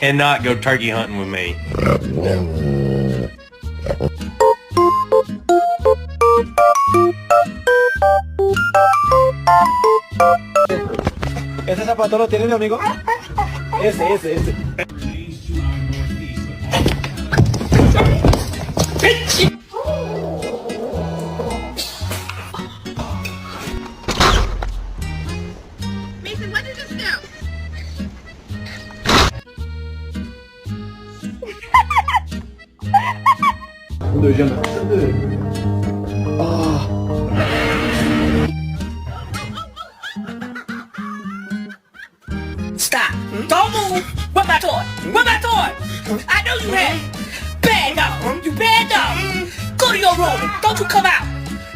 cannot go turkey hunting with me. ¿Ese zapato lo tiene mi amigo? Ese. Mason, what did you just do? Stop. Don't move. Where's my toy? Where's my toy? I know you had it. Bad dog. You bad dog. Go to your room. Don't you come out.